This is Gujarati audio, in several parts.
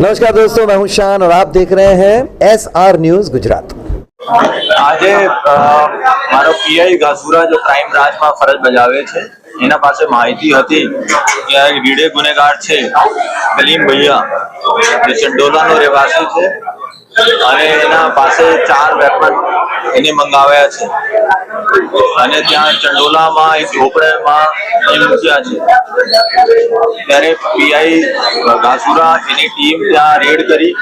नमस्कार दोस्तों, मैं हूं शान और आप देख रहे हैं SR न्यूज गुजरात। આજે મારો પીઆઈ ઘાસુરા જો ક્રાઇમ બ્રાન્ચમાં ફરજ બજાવે છે એના પાસે માહિતી હતી કે આ રીડે ગુનેગાર છે કલીમ ભૈયા જે ચંડોલાનો રહેવાસી છે અને એના પાસે 4 વેપન એને મંગાવ્યા છે અને ત્યાં ચંડોલામાં એક ઝોપડામાં એ મૂક્યા છે। ત્યારે પીઆઈ ઘાસુરા એની ટીમ ત્યાં રેડ કરી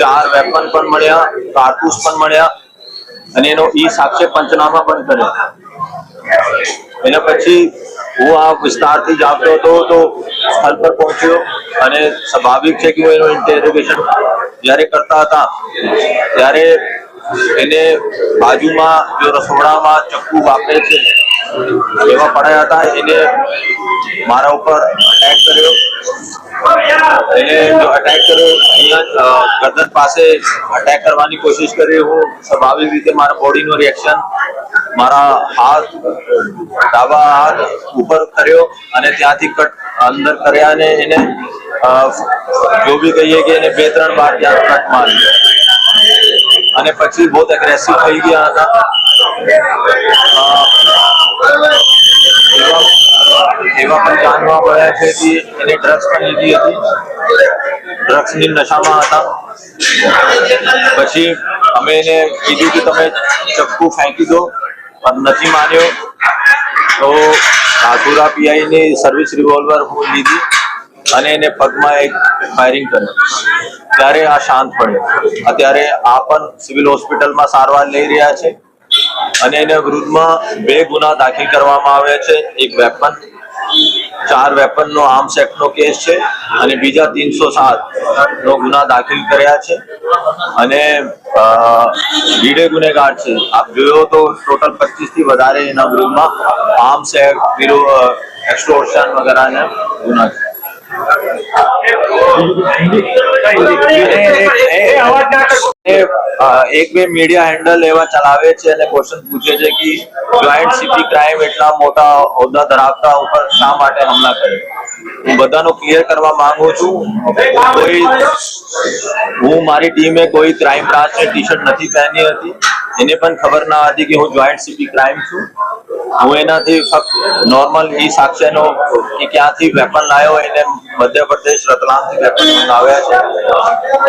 4 વેપન પણ મળ્યા, કારતૂસ પણ મળ્યા અને એનો સાક્ષ્ય પંચનામા પણ કર્યો। એના પછી હું આ વિસ્તારથી જ આવતો હતો તો સ્થળ પર પહોંચ્યો અને સ્વાભાવિક છે કે હું એનું ઇન્ટેરોગેશન જ્યારે કરતા હતા ત્યારે એને બાજુમાં જો રસોડામાં ચક્કુ વાપરે છે એવા પડ્યા હતા, એને મારા ઉપર અટેક કર્યો। એને જો અટેક કર્યો અહીંયા ગરદન પાસે અટેક કરવાની કોશિશ કરી। હું સ્વાભાવિક રીતે મારા બોડીનું રિએક્શન મારા હાથ ડાબા હાથ ઉપર કર્યો અને ત્યાંથી કટ અંદર કર્યા અને એને જો બી કહીએ કે એને 2-3 વાર ત્યાં કટ મારી અને પછી બહુ એગ્રેસિવ થઈ ગયા હતા। એવા પણ જાણવા મળ્યા છે કે એને ડ્રગ્સ પણ લીધી હતી, ડ્રગ્સની નશામાં હતા। પછી અમે એને કીધું કે તમે ચક્કુ ફેંકી દો પણ નથી માન્યો તો ઘાસુરા પીઆઈની સર્વિસ રિવોલ્વર હું લીધી અને એને પગમાં એક ફાયરિંગ કર્યો ત્યારે આ શાંત પડ્યો। અત્યારે આ પણ સિવિલ હોસ્પિટલમાં સારવાર લઈ રહ્યા છે અને એના વિરુદ્ધમાં 2 ગુના દાખલ કરવામાં આવ્યા છે। એક વેપન 4 વેપનનો આર્મ્સ એક્ટનો કેસ છે અને બીજા 307 નો ગુના દાખલ કર્યા છે અને રીડે ગુનેગાર છે। આપ જોયો તો ટોટલ 25 થી વધારે એના વિરુદ્ધમાં આર્મ્સ એક્ટ એક્સટોર્શન વગેરેના ગુના છે। એક બે મીડિયા હેન્ડલ એવા ચલાવે છે અને ક્વેશ્ચન પૂછે છે કે જોઈન્ટ સીપી ક્રાઇમ એટલા મોટા હોદ્દા ધરાવતા ઉપર શા માટે હમલા કરે। હું બધાનો ક્લિયર કરવા માંગુ છું, હું મારી ટીમે કોઈ ક્રાઇમ બ્રાન્ચની ટી-શર્ટ નથી પહેરી હતી, એને પણ ખબર ના હતી કે હું જોઈન્ટ સીપી ક્રાઇમ છું। હું એનાથી ફક્ત નોર્મલ સાક્ષ્યનો કે ક્યાંથી વેપન લાવ્યો એને મધ્યપ્રદેશ રતલામથી વેપન મંગાવ્યા છે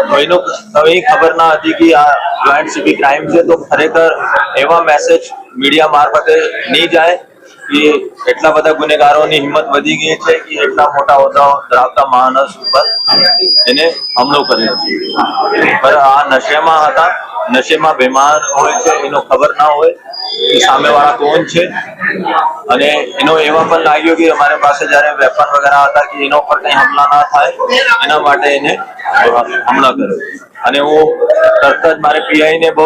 તો એનો કંઈ ખબર ના હતી કે આ જોઈન્ટ સીપી ક્રાઇમ છે। તો ખરેખર એવા મેસેજ મીડિયા મારફતે નહીં જાય કે એટલા બધા ગુનેગારોની હિંમત વધી ગઈ છે કે એટલા મોટા હોદ્દાઓ ધરાવતા માણસ ઉપર એને હુમલો કર્યો છે। પણ આ નશેમાં હતા, નશેમાં બેમાન હોય છે, એનો ખબર ના હોય કે સામેવાળા કોણ છે અને એનો એવા પણ લાગ્યો કે અમારી પાસે જ્યારે વેપન વગેરે હતા કે એના ઉપર કંઈ હુમલા ના થાય એના માટે એને હુમલા કર્યો અને હું તરત જ મારે પીઆઈને બહુ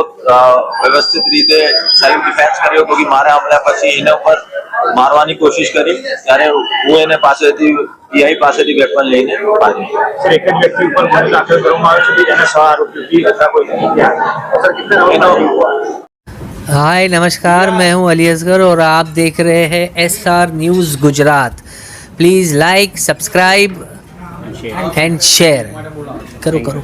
વ્યવસ્થિત રીતે સેલ્ફ ડિફેન્સ કર્યો કે મારા હુમલા પછી એના ઉપર મારવાની કોશિશ કરી ત્યારે હું એને પાસેથી પીઆઈ પાસેથી વેપન લઈને ભાગી। सर, एक व्यक्ति ऊपर गुनो दाखिल કરવામાં આવ્યો છે જેને 6 आरोपियों की हत्या हुई थी। सर, कितने हुआ? हाय नमस्कार, मैं हूं अली असगर और आप देख रहे हैं SR news Gujarat. Please like, subscribe and share करो।